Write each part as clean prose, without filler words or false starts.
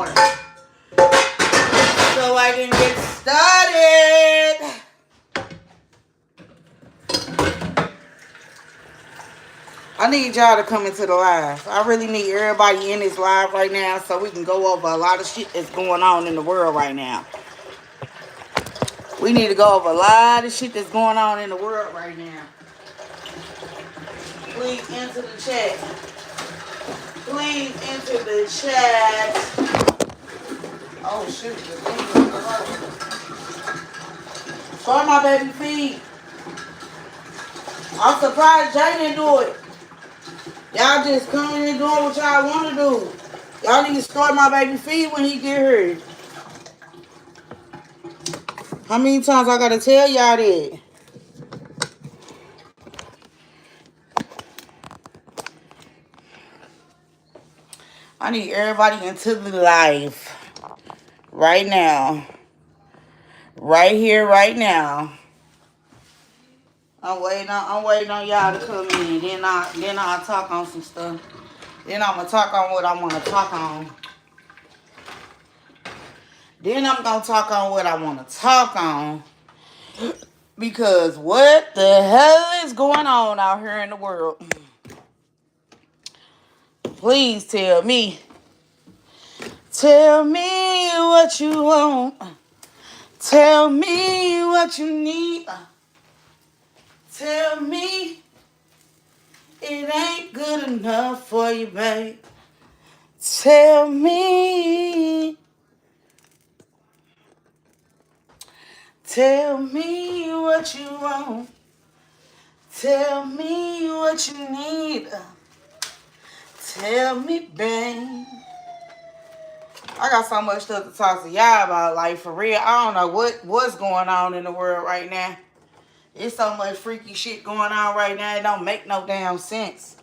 water so I can get started. I need y'all to come into the live. I really need everybody in this live right now so we can go over a lot of shit that's going on in the world right now. We need to go over a lot of shit that's going on in the world right now. Please enter the chat. Please enter the chat. Oh shoot, the thing is start my baby feet. I'm surprised Jay didn't do it. Y'all just coming and doing what y'all want to do. Y'all need to start my baby feet when he get here. How many times I gotta tell y'all that? I need everybody into the live right now. Right here, right now. I'm waiting on y'all to come in. Then I'll talk on some stuff. Then I'm gonna talk on what I wanna talk on. Then I'm gonna talk on what I wanna talk on. Because what the hell is going on out here in the world? Please tell me. Tell me what you want. Tell me what you need. Tell me it ain't good enough for you, babe. Tell me. Tell me what you want. Tell me what you need. Tell me, babe. I got so much stuff to talk to y'all about, like, for real. I don't know what's going on in the world right now. There's so much freaky shit going on right now. It don't make no damn sense.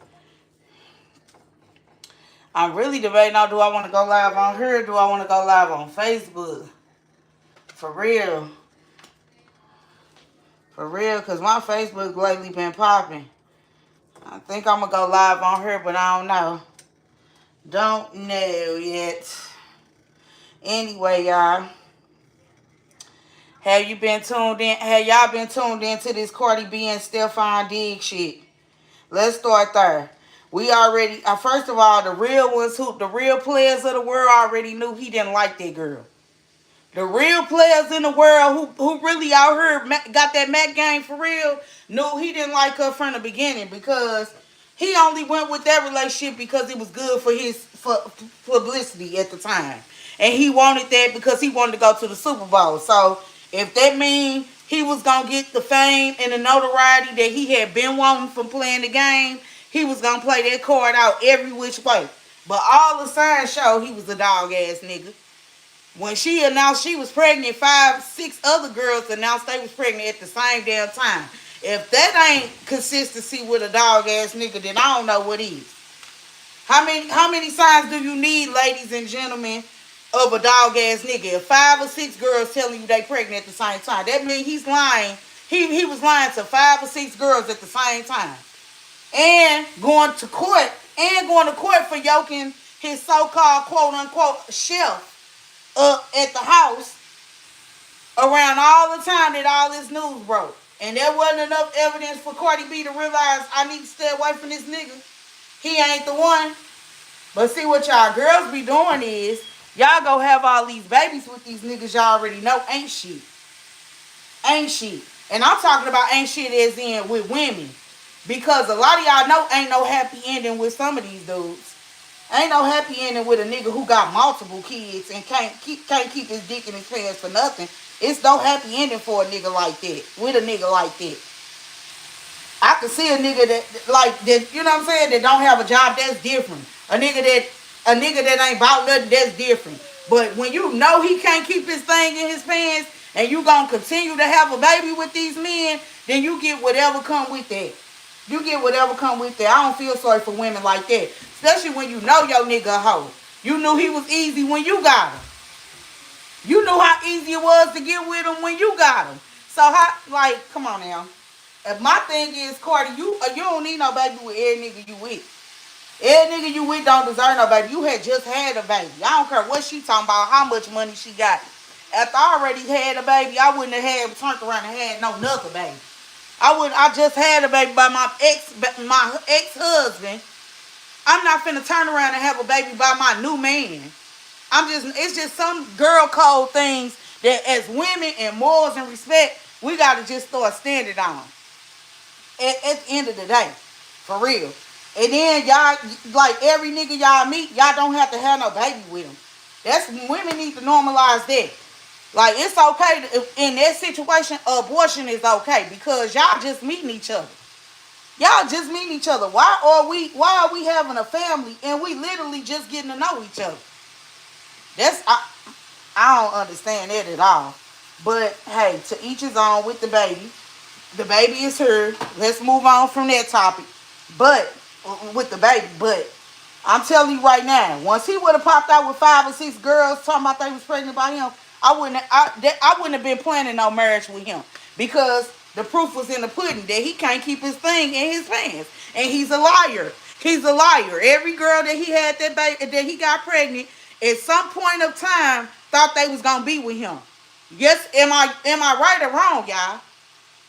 I'm really debating on, do I want to go live on here or do I want to go live on Facebook? For real. For real, because my Facebook lately been popping. I think I'm going to go live on here, but I don't know. Don't know yet. Anyway, y'all. Have you been tuned in? Have y'all been tuned into this Cardi B and Stephon Diggs shit? Let's start there. We already, first of all, the real players of the world already knew he didn't like that girl. The real players in the world who really out here got that Mac game for real knew he didn't like her from the beginning, because he only went with that relationship because it was good for his publicity at the time. And he wanted that because he wanted to go to the Super Bowl. So if that means he was going to get the fame and the notoriety that he had been wanting from playing the game, he was going to play that card out every which way. But all the signs show he was a dog-ass nigga. When she announced she was pregnant, 5, 6 other girls announced they was pregnant at the same damn time. If that ain't consistency with a dog-ass nigga, then I don't know what is. How many signs do you need, ladies and gentlemen, of a dog-ass nigga? If 5 or 6 girls telling you they pregnant at the same time, that means he's lying. He was lying to 5 or 6 girls at the same time. And going to court for yoking his so-called quote-unquote chef up at the house around all the time that all this news broke. And there wasn't enough evidence for Cardi B to realize, I need to stay away from this nigga. He ain't the one. But see, what y'all girls be doing is, y'all go have all these babies with these niggas y'all already know ain't shit. Ain't shit. And I'm talking about ain't shit as in with women. Because a lot of y'all know ain't no happy ending with some of these dudes. Ain't no happy ending with a nigga who got multiple kids and can't keep his dick in his pants for nothing. It's no happy ending for a nigga like that. With a nigga like that. I can see a nigga that, you know what I'm saying, that don't have a job, that's different. A nigga that ain't about nothing, that's different. But when you know he can't keep his thing in his pants and you gonna continue to have a baby with these men, then you get whatever come with that. You get whatever come with that. I don't feel sorry for women like that. Especially when you know your nigga a hoe. You knew he was easy when you got him. You knew how easy it was to get with him when you got him. So, come on now. If my thing is, Cardi, you don't need no baby with every nigga you with. Every nigga you with don't deserve no baby. You had just had a baby. I don't care what she talking about, how much money she got. After I already had a baby, I wouldn't have had turned around and had no another baby. I just had a baby by my ex husband. I'm not finna turn around and have a baby by my new man. It's just some girl code things that as women and morals and respect, we gotta just start standing on. At the end of the day. For real. And then y'all, like every nigga y'all meet, y'all don't have to have no baby with them. That's women need to normalize that. Like it's okay in that situation, abortion is okay because y'all just meeting each other. Y'all just meeting each other. Why are we having a family and we literally just getting to know each other? That's I don't understand that at all. But hey, to each his own with the baby. The baby is here. Let's move on from that topic. But with the baby, but I'm telling you right now, once he would have popped out with 5 or 6 girls talking about they was pregnant by him, I wouldn't have been planning no marriage with him because the proof was in the pudding that he can't keep his thing in his pants, and he's a liar. He's a liar. Every girl that he had that he got pregnant at some point of time thought they was gonna be with him. Yes, am I right or wrong, y'all?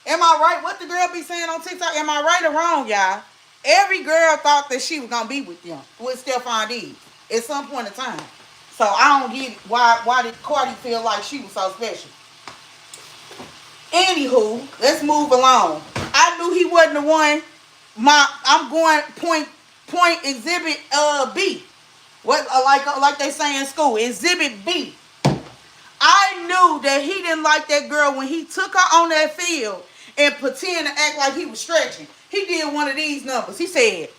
Am I right? What the girl be saying on TikTok? Am I right or wrong, y'all? Every girl thought that she was gonna be with them, with Stephon Diggs, at some point in time. So I don't get it. Why did Cardi feel like she was so special? Anywho, let's move along. I knew he wasn't the one. I'm going point exhibit B. What like they say in school, exhibit B. I knew that he didn't like that girl when he took her on that field and pretend to act like he was stretching. He did one of these numbers. He said,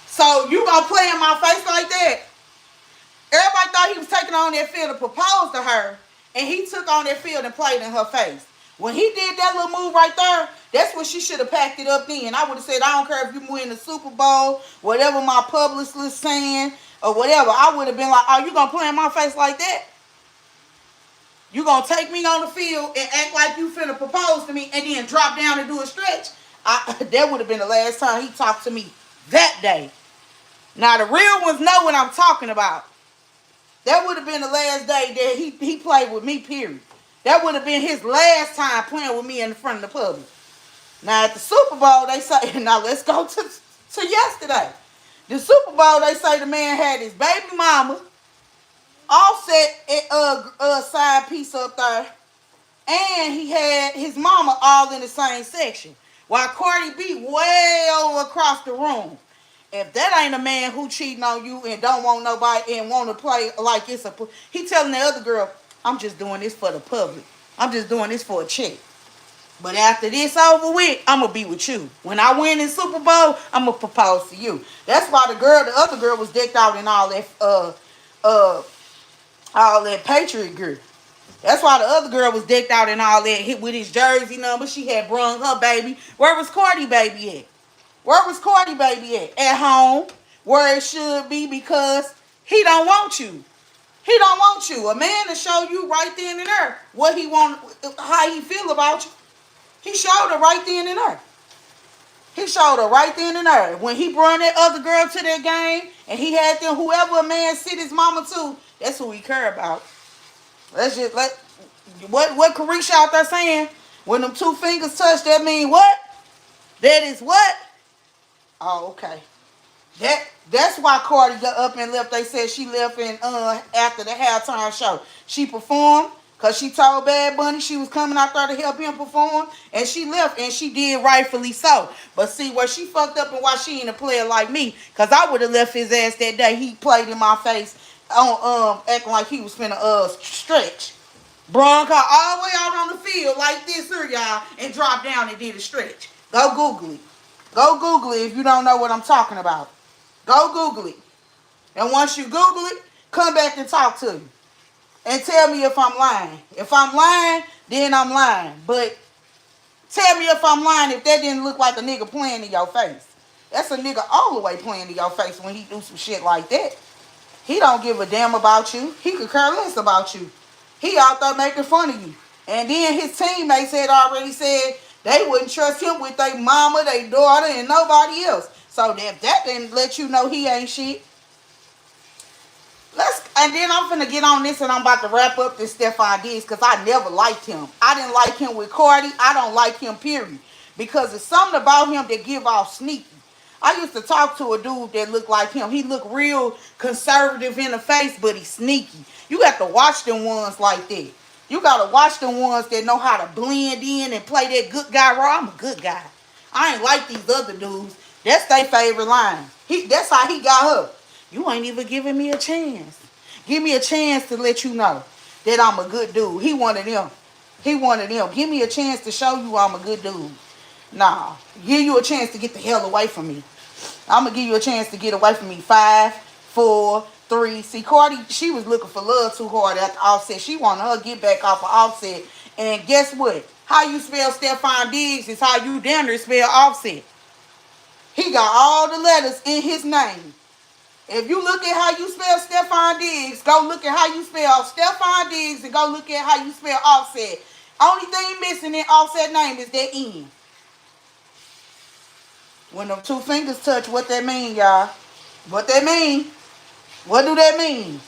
"So you gonna play in my face like that?" Everybody thought he was taking on that field to propose to her, and he took on that field and played in her face. When he did that little move right there, that's when she should have packed it up then. I would have said, I don't care if you win the Super Bowl, whatever my publicist saying, or whatever. I would have been like, oh, you going to play in my face like that? You going to take me on the field and act like you finna propose to me and then drop down and do a stretch? That would have been the last time he talked to me that day. Now, the real ones know what I'm talking about. That would have been the last day that he played with me, period. That would have been his last time playing with me in front of the public. Now, at the Super Bowl, they say, now let's go to yesterday. The Super Bowl, they say the man had his baby mama, Offset side piece up there, and he had his mama all in the same section, while Cardi B way over across the room. If that ain't a man who cheating on you and don't want nobody and want to play like it's he telling the other girl, I'm just doing this for the public. I'm just doing this for a check. But after this over with, I'm going to be with you. When I win in Super Bowl, I'm going to propose to you. That's why the other girl was decked out in all that Patriot gear. That's why the other girl was decked out in all that hit with his jersey number. She had brung her baby. Where was Cardi baby at? Where was Cardi baby at? At home, where it should be, because he don't want you. He don't want you. A man to show you right then and there what he want, how he feel about you. He showed her right then and there. He showed her right then and there. When he brought that other girl to that game and he had them, whoever a man sit his mama to, that's who he care about. What Carisha out there saying? When them 2 fingers touch, that mean what? That is what? Oh, okay. That's why Cardi got up and left. They said she left in after the halftime show. She performed because she told Bad Bunny she was coming out there to help him perform, and she left, and she did rightfully so. But see, where she fucked up and why she ain't a player like me, because I would have left his ass that day. He played in my face on acting like he was finna stretch. Brung her all the way out on the field like this here, y'all, and dropped down and did a stretch. Go Google it. Go Google it if you don't know what I'm talking about. Go Google it. And once you Google it, come back and talk to me. And tell me if I'm lying. If I'm lying, then I'm lying. But tell me if I'm lying if that didn't look like a nigga playing in your face. That's a nigga all the way playing in your face when he do some shit like that. He don't give a damn about you. He could care less about you. He out there making fun of you. And then his teammates had already said They wouldn't trust him with their mama, their daughter, and nobody else. So if that didn't let you know he ain't shit. And then I'm finna get on this and I'm about to wrap up this Stephon Diggs because I never liked him. I didn't like him with Cardi. I don't like him, period. Because it's something about him that give off sneaky. I used to talk to a dude that looked like him. He looked real conservative in the face, but he's sneaky. You have to watch them ones like that. You gotta watch them ones that know how to blend in and play that good guy role. I'm a good guy. I ain't like these other dudes. That's their favorite line. That's how he got her. You ain't even giving me a chance. Give me a chance to let you know that I'm a good dude. He wanted them. He wanted them. Give me a chance to show you I'm a good dude. Nah. Give you a chance to get the hell away from me. I'm going to give you a chance to get away from me. 5, 4, 3. See, Cardi, she was looking for love too hard after Offset. She wanted her to get back off of Offset. And guess what? How you spell Stephon Diggs is how you damn near spell Offset. He got all the letters in his name. If you look at how you spell Stephon Diggs, go look at how you spell Stephon Diggs and go look at how you spell Offset. Only thing missing in Offset name is that N. When them two fingers touch, what that mean, y'all? What that mean? What do that mean?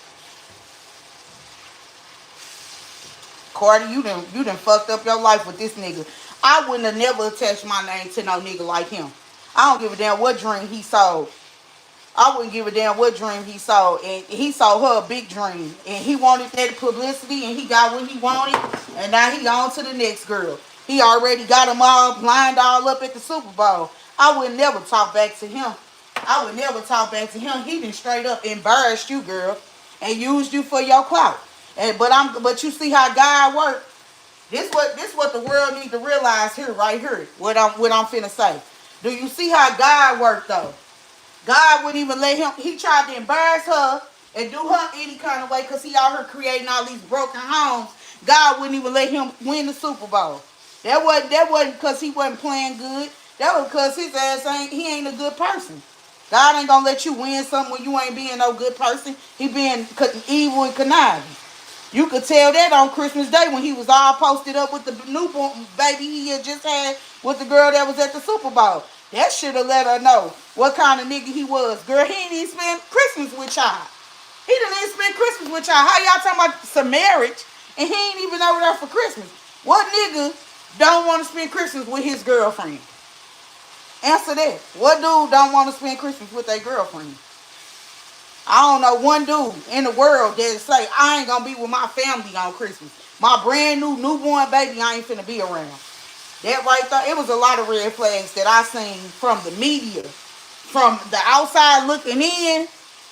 Cardi, you done fucked up your life with this nigga. I wouldn't have never attached my name to no nigga like him. I don't give a damn what dream he sold. I wouldn't give a damn what dream he sold. And he sold her a big dream. And he wanted that publicity and he got what he wanted. And now he on to the next girl. He already got them all lined all up at the Super Bowl. I would never talk back to him. I would never talk back to him. He done straight up embarrassed you, girl. And used you for your clout. But you see how God works. This what the world need to realize here, right here. What I'm finna say. Do you see how God worked though? God wouldn't even let him. He tried to embarrass her and do her any kind of way because he out here creating all these broken homes. God wouldn't even let him win the Super Bowl. That wasn't because he wasn't playing good. That was because his ass ain't a good person. God ain't gonna let you win something when you ain't being no good person. He being evil and conniving. You could tell that on Christmas Day when he was all posted up with the newborn baby he had just had with the girl that was at the Super Bowl. That should have let her know what kind of nigga he was. Girl, he didn't even spend Christmas with y'all. He didn't even spend Christmas with y'all. How y'all talking about some marriage and he ain't even over there for Christmas? What nigga don't want to spend Christmas with his girlfriend? Answer that. What dude don't want to spend Christmas with their girlfriend? I don't know one dude in the world that say, I ain't going to be with my family on Christmas. My brand new newborn baby, I ain't finna be around. That right there, it was a lot of red flags that I seen from the media. From the outside looking in.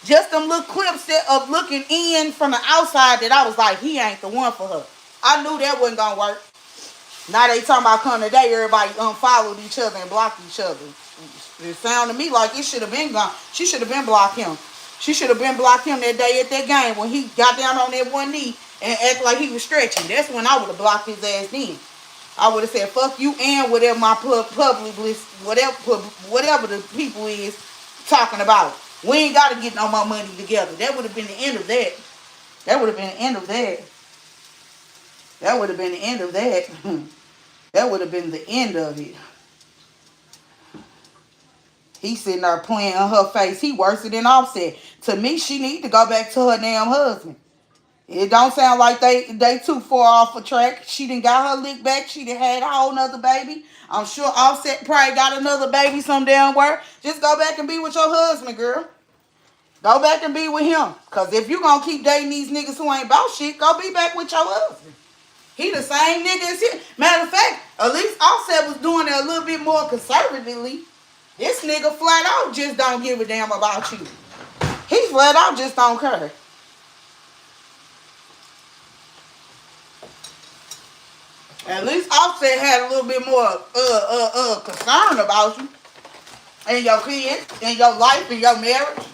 Just them little clips of looking in from the outside that I was like, he ain't the one for her. I knew that wasn't going to work. Now they talking about coming today, everybody unfollowed each other and blocked each other. It sounded to me like it should have been gone. She should have been blocked him. She should have been blocked him that day at that game when he got down on that one knee and acted like he was stretching. That's when I would have blocked his ass then. I would have said, fuck you and whatever my public list, whatever the people is talking about. We ain't got to get no more money together. That would have been the end of that. That would have been the end of that. That would have been the end of that. That would have been the end of it. He sitting there playing on her face. He worse than Offset. To me, she need to go back to her damn husband. It don't sound like they too far off a track. She done got her lick back. She done had a whole nother baby. I'm sure Offset probably got another baby some damn where. Just go back and be with your husband, girl. Go back and be with him. Because if you going to keep dating these niggas who ain't about shit, go be back with your husband. He the same nigga as him. Matter of fact, at least Offset was doing it a little bit more conservatively. This nigga flat out just don't give a damn about you. He flat out just don't care. At least Offset had a little bit more concern about you. And your kids, and your life, and your marriage.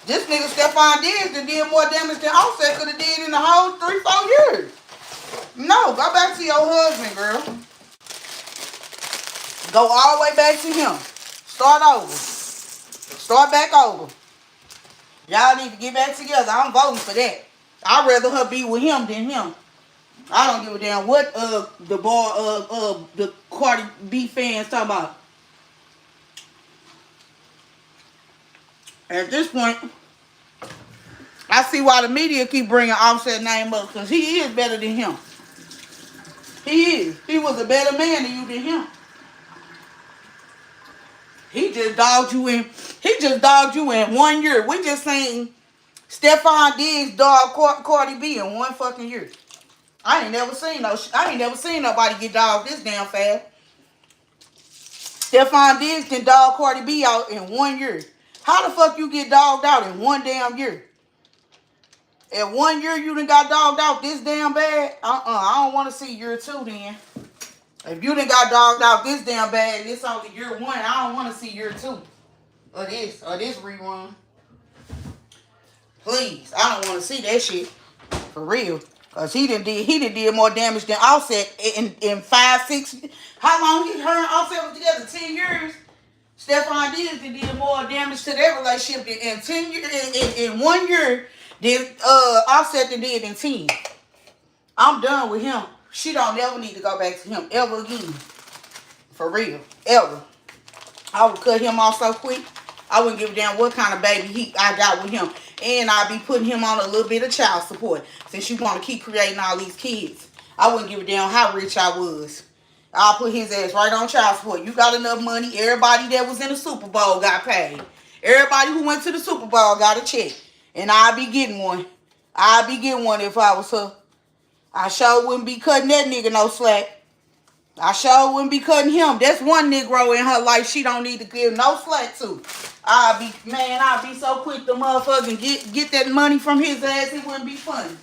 This nigga Stephon Diggs did more damage than Offset could have did in the whole 3-4 years. No, go back to your husband, girl. Go all the way back to him. Start over. Start back over. Y'all need to get back together. I'm voting for that. I'd rather her be with him than him. I don't give a damn what the Cardi B fans talking about. At this point, I see why the media keep bringing Offset name up, because he is better than him. He is. He was a better man than you than him. He just dogged you in. He just dogged you in 1 year. We just saying Stephon Diggs dogged Cardi B in 1 fucking year. I ain't never seen nobody get dogged this damn fast. Stephon Diggs can dog Cardi B out in 1 year. How the fuck you get dogged out in 1 damn year? In 1 year you done got dogged out this damn bad? I don't want to see year 2 then. If you done got dogged out this damn bad and it's only year 1, I don't want to see year 2 of this rerun. Please, I don't want to see that shit. For real. Cause he done did more damage than Offset in 5, 6. How long her and Offset was together? 10 years. Stephon Diggs did more damage to their relationship in 10 years in 1 year than Offset did in 10. I'm done with him. She don't ever need to go back to him ever again. For real. Ever. I would cut him off so quick. I wouldn't give a damn what kind of baby I got with him. And I'd be putting him on a little bit of child support. Since you want to keep creating all these kids. I wouldn't give a damn how rich I was. I'll put his ass right on child support. You got enough money. Everybody that was in the Super Bowl got paid. Everybody who went to the Super Bowl got a check. And I'd be getting one. I'd be getting one if I was her. I sure wouldn't be cutting that nigga no slack. I sure wouldn't be cutting him. That's one Negro in her life she don't need to give no slack to. I'd be so quick to motherfucking get that money from his ass, it wouldn't be funny.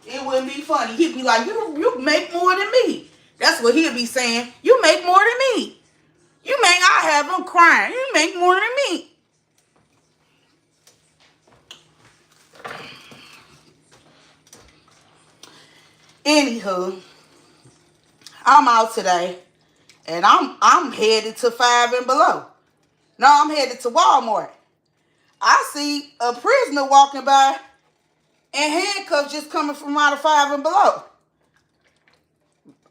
It wouldn't be funny. He'd be like, you make more than me. That's what he'd be saying. You make more than me. I have him crying. You make more than me. Anywho, I'm out today, and I'm headed to Five and Below. No, I'm headed to Walmart. I see a prisoner walking by and handcuffs just coming from out of Five and Below.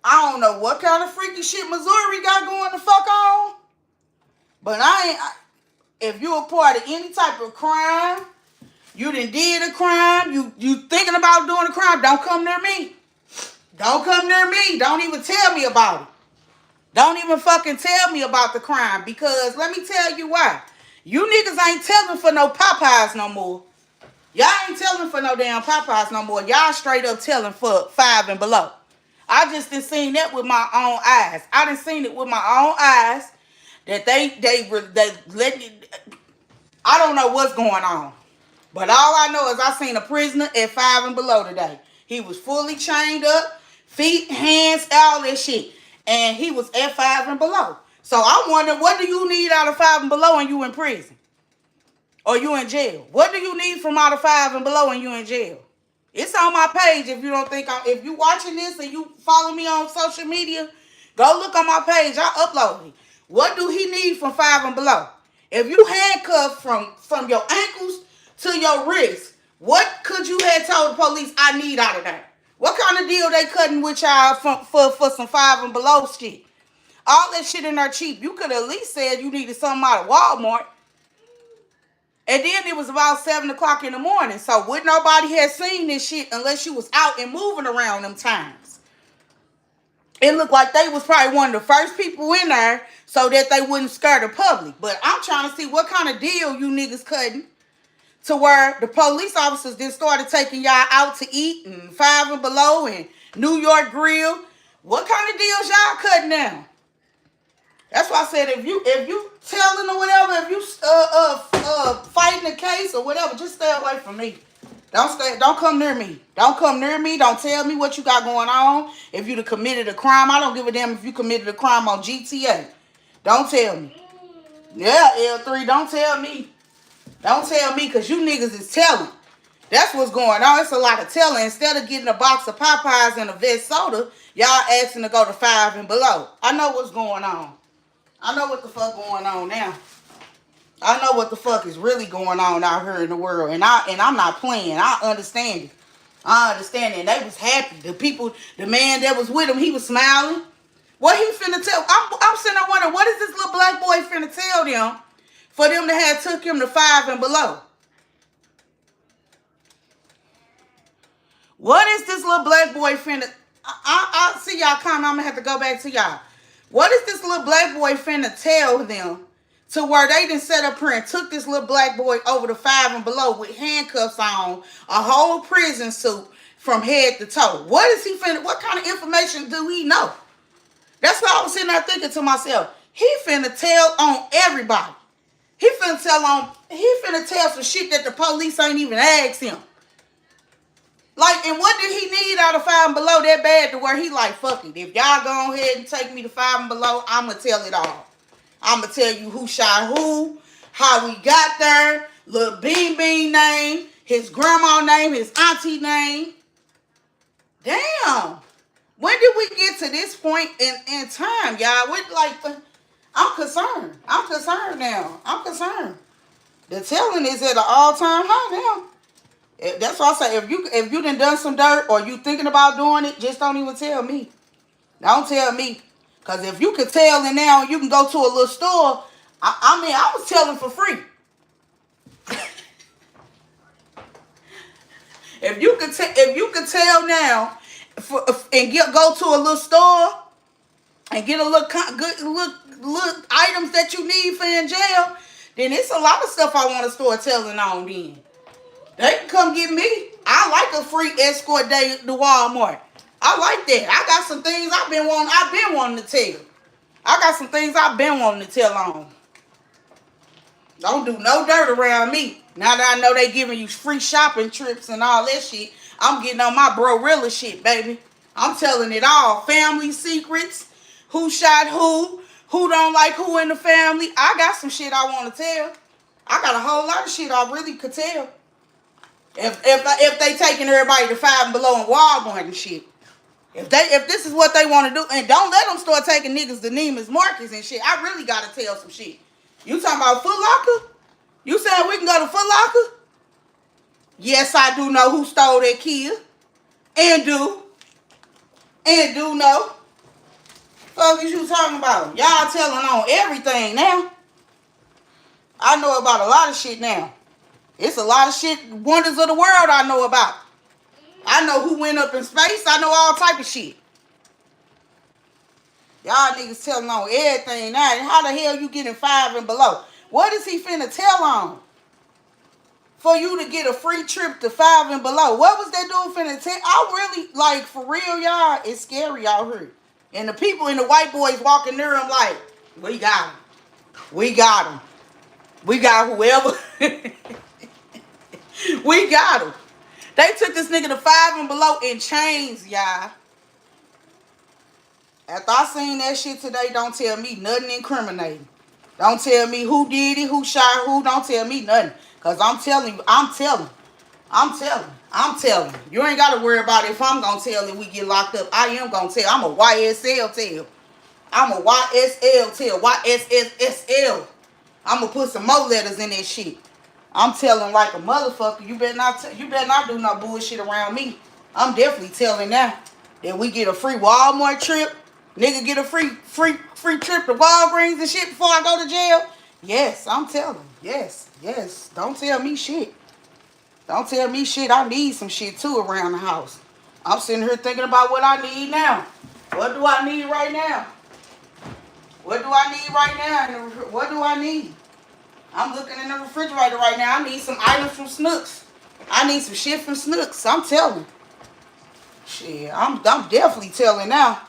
I don't know what kind of freaky shit Missouri got going the fuck on, but if you a part of any type of crime, you done did a crime, you thinking about doing a crime, don't come near me. Don't come near me. Don't even tell me about it. Don't even fucking tell me about the crime, because let me tell you why. You niggas ain't telling for no Popeyes no more. Y'all ain't telling for no damn Popeyes no more. Y'all straight up telling for Five and Below. I just done seen that with my own eyes. I done seen it with my own eyes that they let me. I don't know what's going on. But all I know is I seen a prisoner at Five and Below today. He was fully chained up, feet, hands, all that shit. And he was at Five and Below. So I wonder, what do you need out of Five and Below and you in prison? Or you in jail? What do you need from out of Five and Below and you in jail? It's on my page. If you don't think if you watching this and you follow me on social media, go look on my page. I upload it. What do he need from Five and Below? If you handcuffed from your ankles to your wrist, what could you have told the police I need out of that? What kind of deal they cutting with y'all for some Five and Below shit? All that shit in there cheap. You could at least said you needed something out of Walmart. And then it was about 7 o'clock in the morning. So would nobody have seen this shit unless you was out and moving around them times. It looked like they was probably one of the first people in there so that they wouldn't scare the public. But I'm trying to see what kind of deal you niggas cutting to where the police officers then started taking y'all out to eat and Five and Below and New York Grill. What kind of deals y'all cutting now? That's why I said if you telling or whatever, if you fighting a case or whatever, just stay away from me. Don't come near me. Don't come near me. Don't tell me what you got going on. If you'd have committed a crime, I don't give a damn if you committed a crime on GTA. Don't tell me. Yeah, L3, don't tell me. Don't tell me, because you niggas is telling. That's what's going on. It's a lot of telling. Instead of getting a box of Popeyes and a Vet soda, y'all asking to go to Five and Below. I know what's going on. I know what the fuck going on now. I know what the fuck is really going on out here in the world. And I'm not playing. I understand it. I understand that. They was happy. The people, the man that was with him, he was smiling. What he finna tell? I'm sitting there wondering, what is this little black boy finna tell them for them to have took him to 5 and below? What is this little black boy finna? I see y'all comment. I'm gonna have to go back to y'all. What is this little black boy finna tell them to where they done set up here and took this little black boy over to 5 and below with handcuffs on, a whole prison suit from head to toe? What is he finna? What kind of information do he know? That's why I was sitting there thinking to myself, he finna tell on everybody. He finna tell some shit that the police ain't even asked him. Like, and what did he need out of 5 and below that bad to where he like, fuck it. If y'all go ahead and take me to 5 and below, I'ma tell it all. I'ma tell you who shot who, how we got there, little Bean Bean name, his grandma name, his auntie name. Damn. When did we get to this point in time, y'all? I'm concerned. I'm concerned now. I'm concerned. The telling is at an all-time high now. That's why I say, if you done some dirt or you thinking about doing it, just don't even tell me. Don't tell me. Because if you can tell and now you can go to a little store, I was telling for free. If you could tell now and go to a little store and get a little items that you need for in jail, then it's a lot of stuff I want to start telling on then. They can come get me. I like a free escort day to Walmart. I like that. I got some things I've been wanting to tell. I got some things I've been wanting to tell on. Don't do no dirt around me. Now that I know they giving you free shopping trips and all that shit, I'm getting on my bro-rilla shit, baby. I'm telling it all. Family secrets, who shot who don't like who in the family. I got some shit I want to tell. I got a whole lot of shit I really could tell. If they taking everybody to 5 and below in Walmart and shit. If this is what they want to do, and don't let them start taking niggas to Neiman's Marcus and shit. I really gotta tell some shit. You talking about Foot Locker? You saying we can go to Foot Locker? Yes, I do know who stole that kid. And do know. Fuck is you talking about? Y'all telling on everything now. I know about a lot of shit now. It's a lot of shit, wonders of the world I know about. I know who went up in space. I know all type of shit. Y'all niggas telling on everything now. How the hell you getting 5 and below? What is he finna tell on? For you to get a free trip to 5 and below. What was that dude finna tell? I really, like, for real, y'all, it's scary out here. And the people and the white boys walking near him like, we got him. We got him. We got whoever. We got him. They took this nigga to 5 and below in chains, y'all. After I seen that shit today, don't tell me nothing incriminating. Don't tell me who did it, who shot who. Don't tell me nothing. Because I'm telling you, I'm telling. You ain't got to worry about if I'm going to tell and we get locked up. I am going to tell. I'm a YSL tell. I'm a YSL tell. YSSL. I'm going to put some more letters in that shit. I'm telling like a motherfucker. You better not do no bullshit around me. I'm definitely telling now that we get a free Walmart trip. Nigga get a free trip to Walgreens and shit before I go to jail. Yes, I'm telling. Yes. Don't tell me shit. Don't tell me shit. I need some shit too around the house. I'm sitting here thinking about what I need now. What do I need right now? What do I need right now? What do I need? I'm looking in the refrigerator right now. I need some items from Snooks. I need some shit from Snooks. I'm telling. Shit, I'm definitely telling now.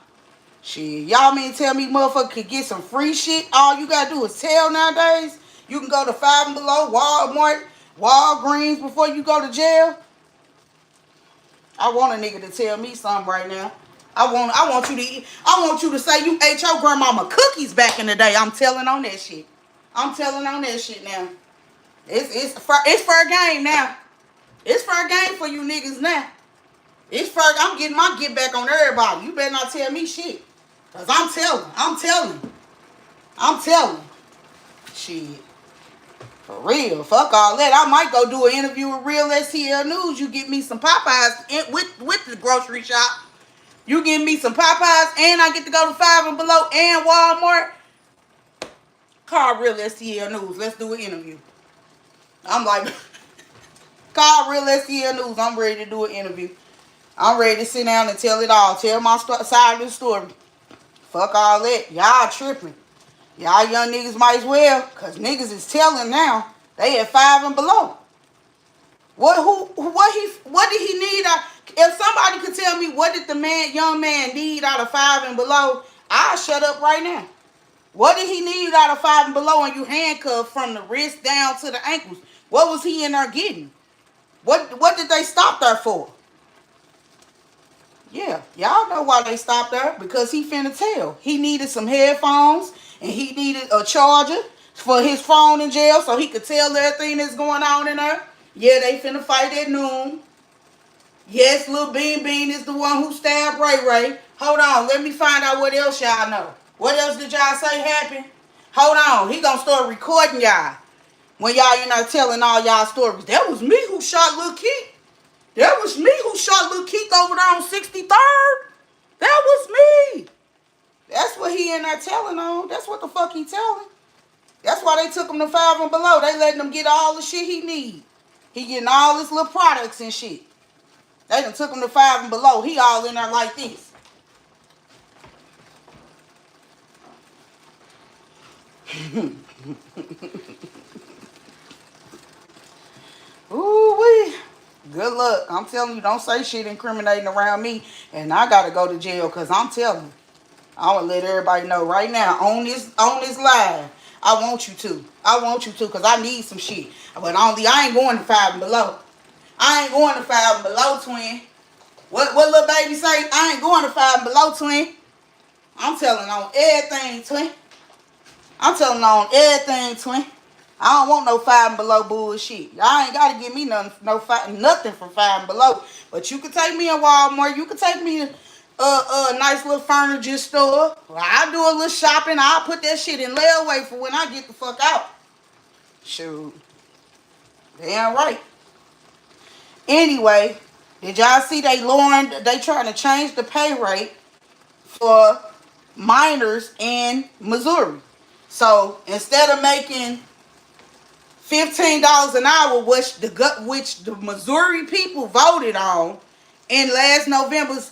Shit, y'all mean tell me motherfucker could get some free shit? All you gotta do is tell nowadays. You can go to 5 and below, Walmart, Walgreens before you go to jail. I want a nigga to tell me something right now. I want you to say you ate your grandmama cookies back in the day. I'm telling on that shit. I'm telling on that shit now. It's fair game now. It's fair game for you niggas now. It's fair. I'm getting my get back on everybody. You better not tell me shit. Cause I'm telling. Shit. For real. Fuck all that. I might go do an interview with Real STL News. You get me some Popeyes with the grocery shop. You give me some Popeyes and I get to go to Five and Below and Walmart. Call Real STL News. Let's do an interview. I'm like, call Real STL News. I'm ready to do an interview. I'm ready to sit down and tell it all. Tell my side of the story. Fuck all that. Y'all tripping. Y'all young niggas might as well, because niggas is telling now. They at Five and Below. What did he need? If somebody could tell me what did the young man need out of Five and Below, I'll shut up right now. What did he need out of Five and Below and you handcuffed from the wrist down to the ankles? What was he in there getting? What did they stop there for? Yeah, y'all know why they stopped there. Because he finna tell. He needed some headphones and he needed a charger for his phone in jail so he could tell everything that's going on in there. Yeah, they finna fight at noon. Yes, Lil Bean Bean is the one who stabbed Ray Ray. Hold on, let me find out what else y'all know. What else did y'all say happened? Hold on, he gonna start recording y'all. When y'all in there telling all y'all stories. That was me who shot Lil Keith. That was me who shot Lil Keith over there on 63rd. That was me. That's what he in there telling on. That's what the fuck he telling. That's why they took him to Five and Below. They letting him get all the shit he need. He getting all his little products and shit. They done took him to Five and Below. He all in there like this. Ooh-wee. Good luck. I'm telling you, don't say shit incriminating around me. And I gotta go to jail because I'm telling you. I want to let everybody know right now on this live. I want you to. I want you to because I need some shit. But I ain't going to Five and Below. I ain't going to Five and Below, twin. What little baby say? I ain't going to Five and Below, twin. I'm telling on everything, twin. I'm telling on everything, twin. I don't want no Five and Below bullshit. Y'all ain't got to give me nothing from Five and Below. But you can take me in Walmart. You can take me to a nice little furniture store. I'll do a little shopping. I'll put that shit in layaway for when I get the fuck out. Shoot. Damn right. Anyway, did y'all see they trying to change the pay rate for minors in Missouri. So instead of making $15 an hour, which the Missouri people voted on in last November's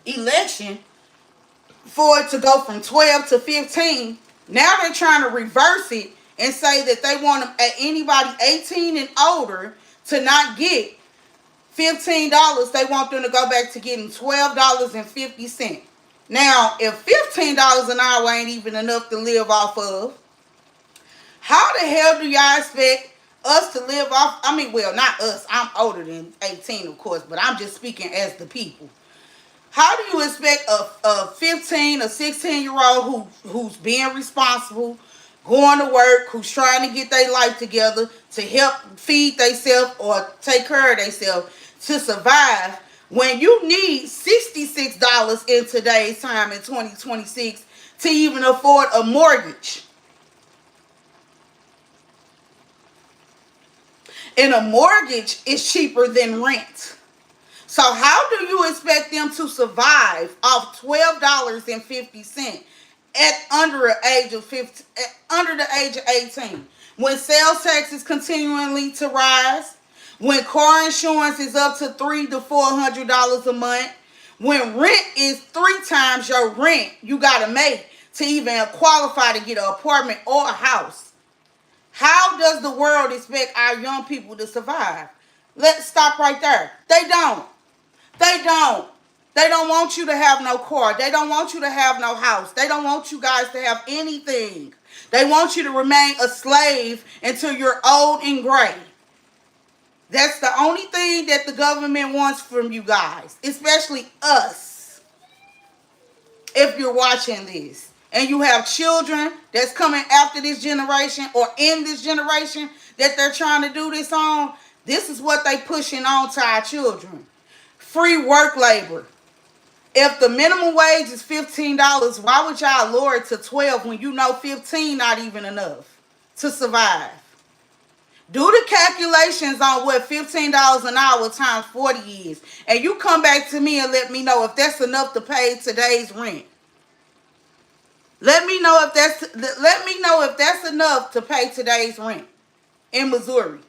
election, for it to go from 12 to 15, now they're trying to reverse it and say that they want them at anybody 18 and older to not get $15. They want them to go back to getting $12.50. Now, if $15 an hour ain't even enough to live off of, how the hell do y'all expect us to live off? I mean, well, not us. I'm older than 18, of course, but I'm just speaking as the people. How do you expect a 15 or 16-year-old who's being responsible, going to work, who's trying to get their life together, to help feed themselves or take care of themselves, to survive, when you need $66 in today's time in 2026 to even afford a mortgage? And a mortgage is cheaper than rent. So how do you expect them to survive off $12.50 at under the age of 18? When sales tax is continually to rise, when car insurance is up to $300 to $400 a month, when rent is 3 times your rent you gotta make to even qualify to get an apartment or a house. How does the world expect our young people to survive? Let's stop right there. They don't. They don't. They don't want you to have no car. They don't want you to have no house. They don't want you guys to have anything. They want you to remain a slave until you're old and gray. That's the only thing that the government wants from you guys, especially us. If you're watching this and you have children that's coming after this generation or in this generation that they're trying to do this on, this is what they pushing on to our children. Free work labor. If the minimum wage is $15, why would y'all lower it to $12 when you know $15 not even enough to survive? Do the calculations on what $15 an hour times 40 is. And you come back to me and let me know if that's enough to pay today's rent. Let me know if that's enough to pay today's rent in Missouri.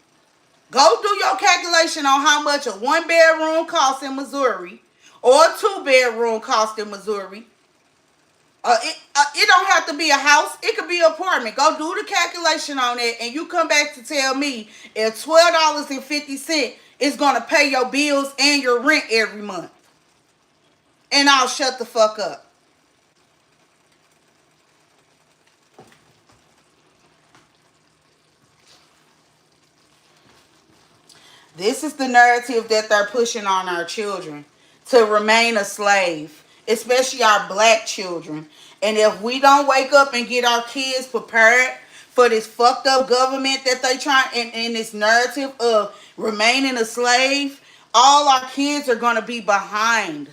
Go do your calculation on how much a 1-bedroom costs in Missouri or a 2-bedroom costs in Missouri. It don't have to be a house. It could be an apartment. Go do the calculation on it, and you come back to tell me if $12.50 is going to pay your bills and your rent every month. And I'll shut the fuck up. This is the narrative that they're pushing on our children, to remain a slave, especially our black children. And if we don't wake up and get our kids prepared for this fucked up government that they try in this narrative of remaining a slave, all our kids are going to be behind.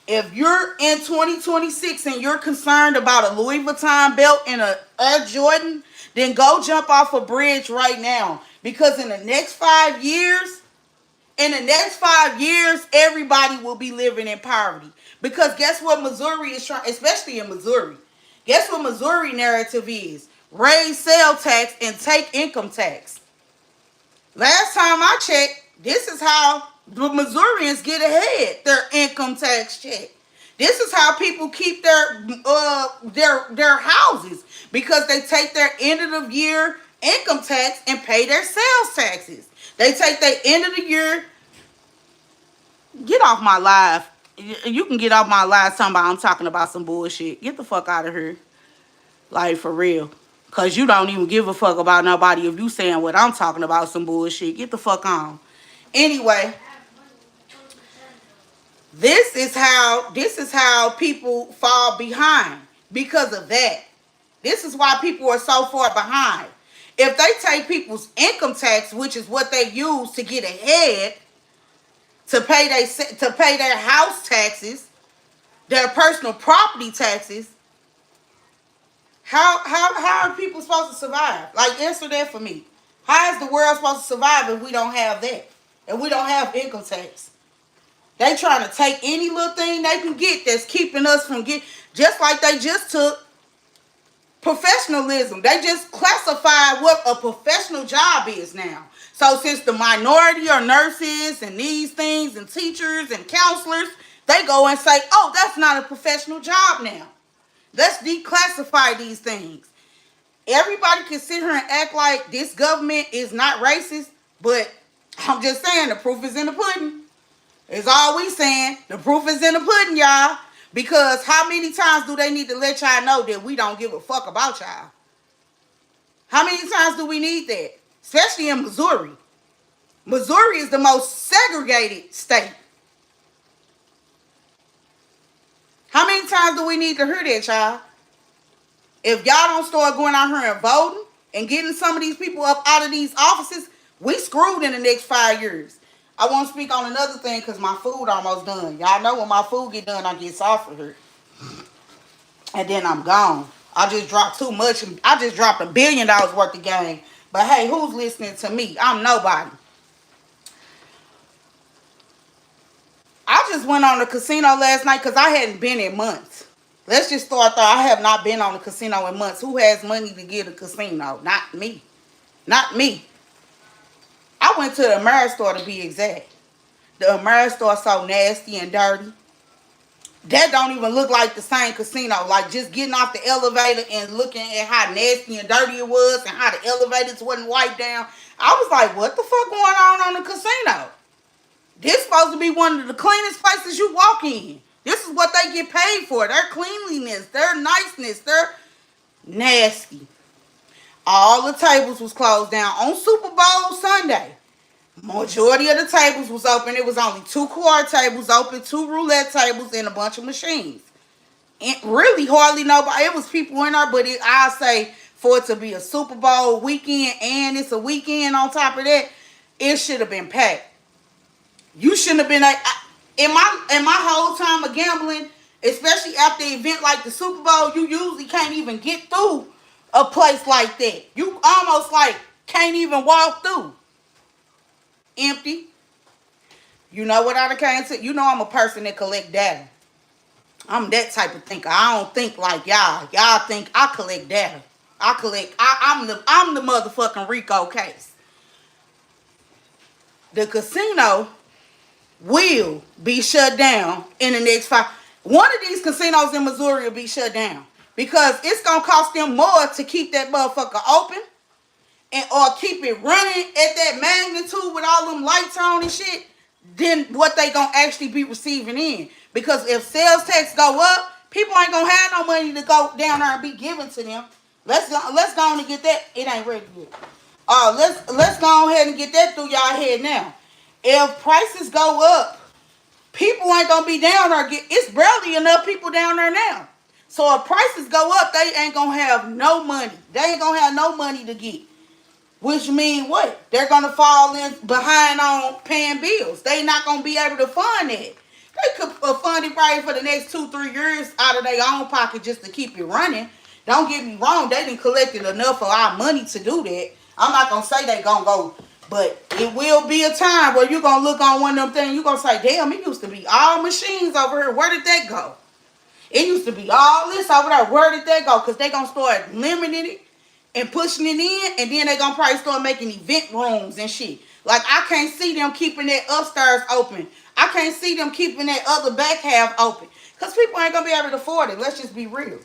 If you're in 2026 and you're concerned about a Louis Vuitton belt and a Air Jordan, then go jump off a bridge right now. Because in the next 5 years, everybody will be living in poverty. Because guess what Missouri is trying, especially in Missouri. Guess what Missouri narrative is? Raise sales tax and take income tax. Last time I checked, this is how the Missourians get ahead, their income tax check. This is how people keep their houses, because they take their end of the year income tax and pay their sales taxes. They take their end of the year. Get off my live. You can get off my live talking about I'm talking about some bullshit. Get the fuck out of here. Like, for real. Because you don't even give a fuck about nobody if you saying what I'm talking about some bullshit. Get the fuck on. Anyway, this is how people fall behind because of that. This is why people are so far behind. If they take people's income tax, which is what they use to get ahead, to pay their house taxes, their personal property taxes, how are people supposed to survive? Like, answer that for me. How is the world supposed to survive if we don't have that? If we don't have income tax? They trying to take any little thing they can get that's keeping us from getting, just like they just took professionalism. They just classified what a professional job is now. So since the minority are nurses and these things and teachers and counselors, they go and say, oh, that's not a professional job now. Let's declassify these things. Everybody can sit here and act like this government is not racist, but I'm just saying the proof is in the pudding. It's all we saying. The proof is in the pudding, y'all. Because how many times do they need to let y'all know that we don't give a fuck about y'all? How many times do we need that? Especially in Missouri. Missouri is the most segregated state. How many times do we need to hear that, y'all? If y'all don't start going out here and voting and getting some of these people up out of these offices, we screwed in the next 5 years. I want to speak on another thing because my food almost done. Y'all know when my food get done, I get soft for her. And then I'm gone. I just dropped too much. I just dropped $1 billion worth of game. But hey, who's listening to me? I'm nobody. I just went on the casino last night because I hadn't been in months. Let's just start there. I have not been on a casino in months. Who has money to get a casino? Not me. Not me. I went to the Ameristore to be exact. The Ameristore so nasty and dirty. That don't even look like the same casino. Like just getting off the elevator and looking at how nasty and dirty it was and how the elevators wasn't wiped down. I was like, what the fuck going on the casino? This supposed to be one of the cleanest places you walk in. This is what they get paid for. Their cleanliness, their niceness, their nasty. All the tables was closed down on Super Bowl Sunday. Majority of the tables was open. It was only 2 card tables open, 2 roulette tables, and a bunch of machines. And really hardly nobody. It was people in there, but I'll say for it to be a Super Bowl weekend and it's a weekend on top of that, it should have been packed. You shouldn't have been in my whole time of gambling, especially after an event like the Super Bowl. You usually can't even get through a place like that. You almost like Can't even walk through. Empty. You know what I came to? You know I'm a person that collect data. I'm that type of thinker. I don't think like y'all. Y'all think I collect data. I'm the motherfucking Rico case. The casino will be shut down in the next 5. One of these casinos in Missouri will be shut down because it's gonna cost them more to keep that motherfucker open and or keep it running at that magnitude with all them lights on and shit than what they gonna actually be receiving in. Because if sales tax go up, people ain't gonna have no money to go down there and be given to them. Let's go on and get that. It ain't ready yet. Let's go ahead and get that through y'all head now. If prices go up, people ain't gonna be down there. It's barely enough people down there now. So if prices go up, they ain't gonna have no money. They ain't gonna have no money to get. Which means what? They're gonna fall in behind on paying bills. They not gonna be able to fund it. They could fund it probably for the next 2-3 years out of their own pocket just to keep it running. Don't get me wrong, they didn't collected enough of our money to do that. I'm not gonna say they gonna go, but it will be a time where you're gonna look on one of them things, you're gonna say, damn, it used to be all machines over here. Where did that go? It used to be all this over there. Where did that go? Because they gonna start limiting it and pushing it in, and then they gonna probably start making event rooms and shit. Like, I can't see them keeping that upstairs open. I can't see them keeping that other back half open. Because people ain't gonna be able to afford it. Let's just be real.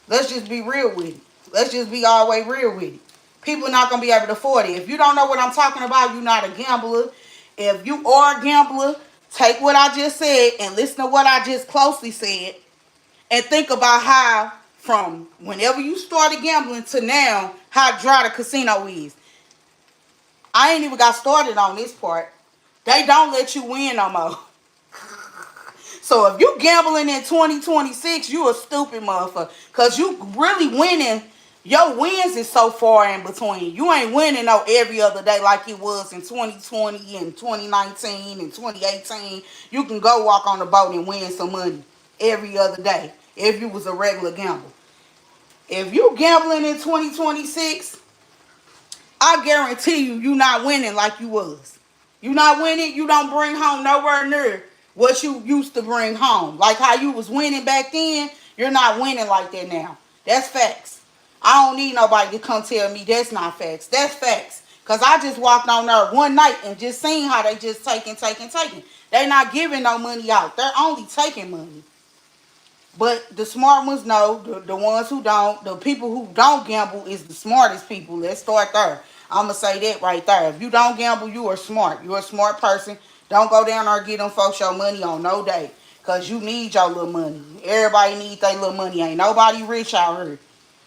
Let's just be real with it. Let's just be all the way real with it. People not gonna be able to afford it. If you don't know what I'm talking about, you're not a gambler. If you are a gambler, take what I just said and listen to what I just closely said and think about how from whenever you started gambling to now, how dry the casino is. I ain't even got started on this part. They don't let you win no more. So if you gambling in 2026, you a stupid motherfucker. Because you really winning. Your wins is so far in between. You ain't winning no every other day like it was in 2020 and 2019 and 2018. You can go walk on the boat and win some money every other day if you was a regular gambler. If you gambling in 2026, I guarantee you not winning like you was. You not winning, you don't bring home nowhere near what you used to bring home. Like how you was winning back then, you're not winning like that now. That's facts. I don't need nobody to come tell me that's not facts. That's facts. Because I just walked on there one night and just seen how they just taking. They not giving no money out. They're only taking money. But the smart ones know, the ones who don't, the people who don't gamble is the smartest people. Let's start there. I'm going to say that right there. If you don't gamble, you are smart. You're a smart person. Don't go down there and get them folks your money on no day. Because you need your little money. Everybody needs their little money. Ain't nobody rich out here.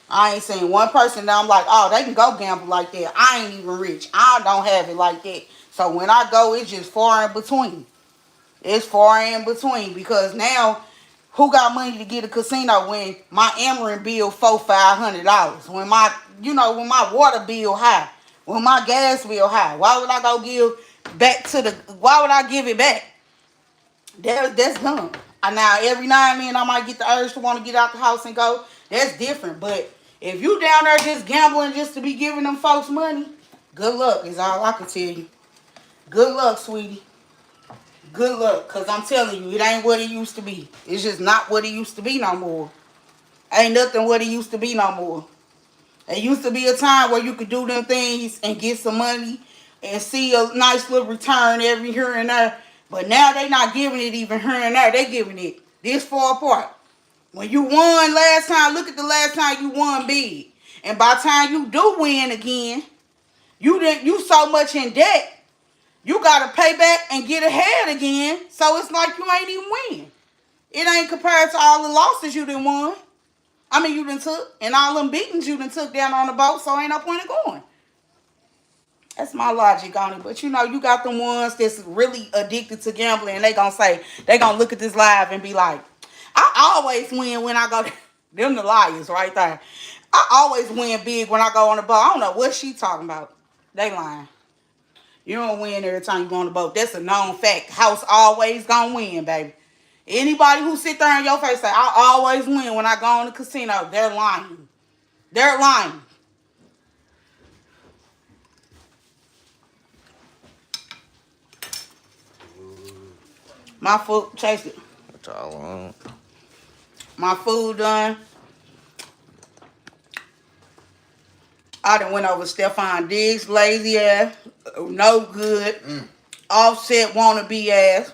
I ain't seen one person that I'm like, oh, they can go gamble like that. I ain't even rich. I don't have it like that. So when I go, it's just far in between. It's far in between because now who got money to get a casino when my Ameren bill $400-500? When when my water bill high, when my gas bill high, why would I go give back to the? Why would I give it back? That's dumb. Now every now and then I might get the urge to want to get out the house and go. That's different. But if you down there just gambling just to be giving them folks money, good luck is all I can tell you. Good luck, sweetie. Good luck, because I'm telling you, it ain't what it used to be. It's just not what it used to be no more. Ain't nothing what it used to be no more. It used to be a time where you could do them things and get some money and see a nice little return every here and there. But now they not giving it even here and there. They giving it this far apart. When you won last time, look at the last time you won big. And by the time you do win again, you so much in debt. You got to pay back and get ahead again. So it's like you ain't even win. It ain't compared to all the losses you done won. I mean, you done took. And all them beatings you done took down on the boat. So ain't no point in going. That's my logic on it. But you know, you got the ones that's really addicted to gambling. And they going to say, they going to look at this live and be like, I always win when I go. Them the liars right there. I always win big when I go on the boat. I don't know what she talking about. They lying. You don't win every time you go on the boat. That's a known fact. House always gonna win, baby. Anybody who sit there in your face say, I always win when I go on the casino, they're lying. They're lying. My food, chase it. What y'all want? My food done. I done went over Stefan Diggs, lazy ass, no good, Offset wannabe ass.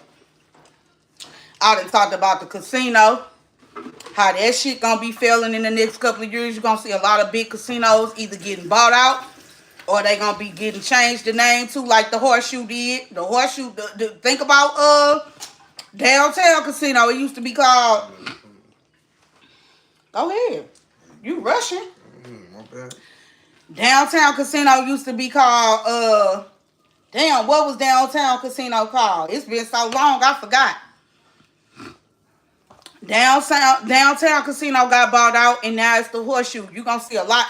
I done talked about the casino, how that shit gonna be failing in the next couple of years. You're gonna see a lot of big casinos either getting bought out or they gonna be getting changed the name to, like the Horseshoe did. The Horseshoe, think about downtown casino. It used to be called. Go ahead, you rushing. My bad. Downtown casino used to be called damn, what was downtown casino called? It's been so long, I forgot. Downtown casino got bought out, and now it's the Horseshoe. You gonna see a lot.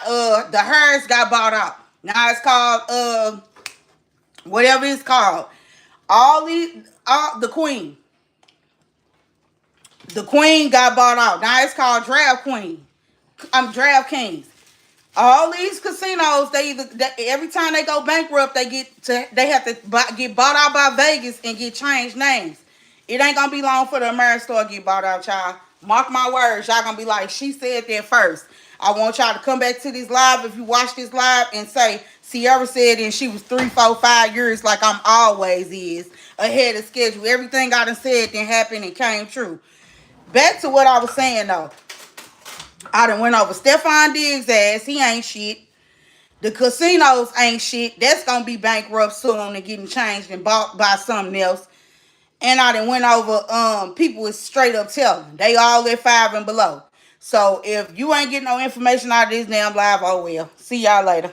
The Herds got bought out. Now it's called whatever it's called. The Queen. The Queen got bought out. Now it's called Draft Queen. Draft Kings. All these casinos, every time they go bankrupt, they have to get bought out by Vegas and get changed names. It ain't gonna be long for the Ameristar get bought out, y'all. Mark my words, y'all gonna be like, she said that first. I want y'all to come back to this live if you watch this live and say Sierra said and she was 3, 4, 5 years like I'm always is ahead of schedule. Everything I done said then happened and came true. Back to what I was saying though. I done went over Stefan Diggs' ass. He ain't shit. The casinos ain't shit. That's gonna be bankrupt soon and getting changed and bought by something else. And I done went over people with straight up telling. They all at 5 and below. So if you ain't getting no information out of this damn live, oh well. See y'all later.